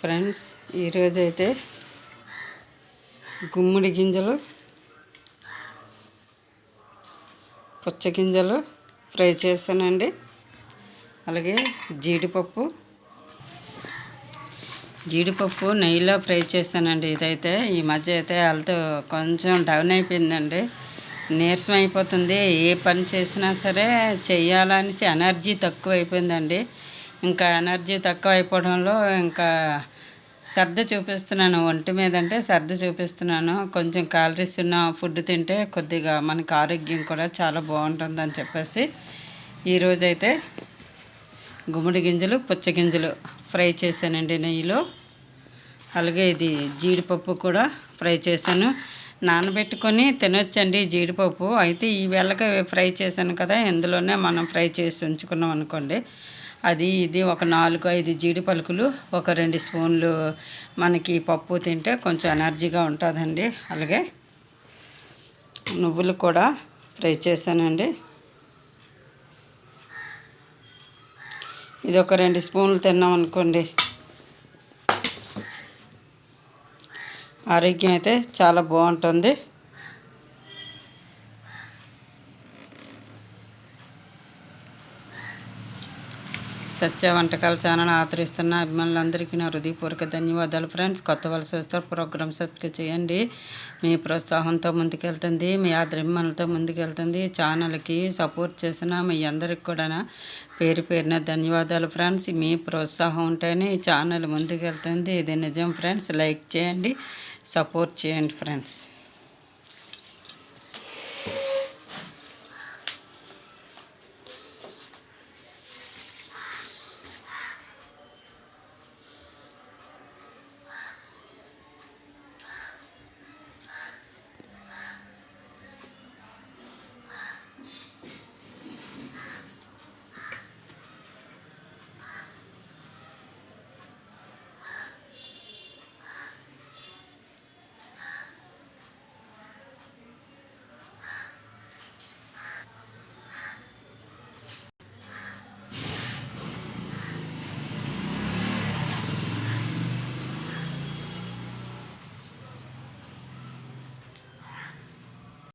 Friends, ఈరోజైతే గుమ్మడి గింజలు పుచ్చగింజలు fry చేశానండి. అలాగే జీడిపప్పు నెయ్యిలో ఫ్రై చేశానండి. ఇదైతే ఈ మధ్య అయితే హెల్త్ కొంచెం డౌన్ అయిపోయిందండి. నీరసం అయిపోతుంది. ఏ పని చేసినా సరే చెయ్యాలనేసి ఎనర్జీ తక్కువ అయిపోయిందండి. ఇంకా ఎనర్జీ తక్కువ అయిపోవడంలో ఇంకా శ్రద్ధ చూపిస్తున్నాను ఒంటి మీద, అంటే శ్రద్ధ చూపిస్తున్నాను. కొంచెం క్యాలరీస్ ఉన్న ఫుడ్ తింటే కొద్దిగా మనకి ఆరోగ్యం కూడా చాలా బాగుంటుందని చెప్పేసి ఈరోజైతే గుమ్మడి గింజలు పుచ్చగింజలు ఫ్రై చేశానండి నెయ్యిలో. అలాగే ఇది జీడిపప్పు కూడా ఫ్రై చేశాను. నానబెట్టుకొని తినొచ్చండి జీడిపప్పు. అయితే ఈ వేళకి ఫ్రై చేశాను కదా, ఇందులోనే మనం ఫ్రై చేసి ఉంచుకున్నాం అనుకోండి, అది ఇది ఒక 4-5 జీడి పలుకులు, ఒక 2 స్పూన్లు మనకి పప్పు తింటే కొంచెం ఎనర్జీగా ఉంటుందండి. అలాగే నువ్వులు కూడా ఫ్రై చేశానండి. ఇది ఒక 2 స్పూన్లు తిన్నాం అనుకోండి, ఆరోగ్యం అయితే చాలా బాగుంటుంది. సత్య వంటకాల ఛానల్ ఆదరిస్తున్న అభిమానులందరికీ నా హృదయపూర్వక ధన్యవాదాలు ఫ్రెండ్స్. కొత్త వాళ్ళు చూస్తే ప్రోగ్రామ్ సబ్స్క్రైబ్ చేయండి. మీ ప్రోత్సాహంతో ముందుకెళ్తుంది, మీ ఆదరణతో ముందుకెళ్తుంది. ఛానల్కి సపోర్ట్ చేసిన మీ అందరికి కూడా పేరు పేరున ధన్యవాదాలు ఫ్రెండ్స్. మీ ప్రోత్సాహం ఉంటేనే ఈ ఛానల్ ముందుకెళ్తుంది. ఇది నిజం ఫ్రెండ్స్. లైక్ చేయండి, సపోర్ట్ చేయండి ఫ్రెండ్స్.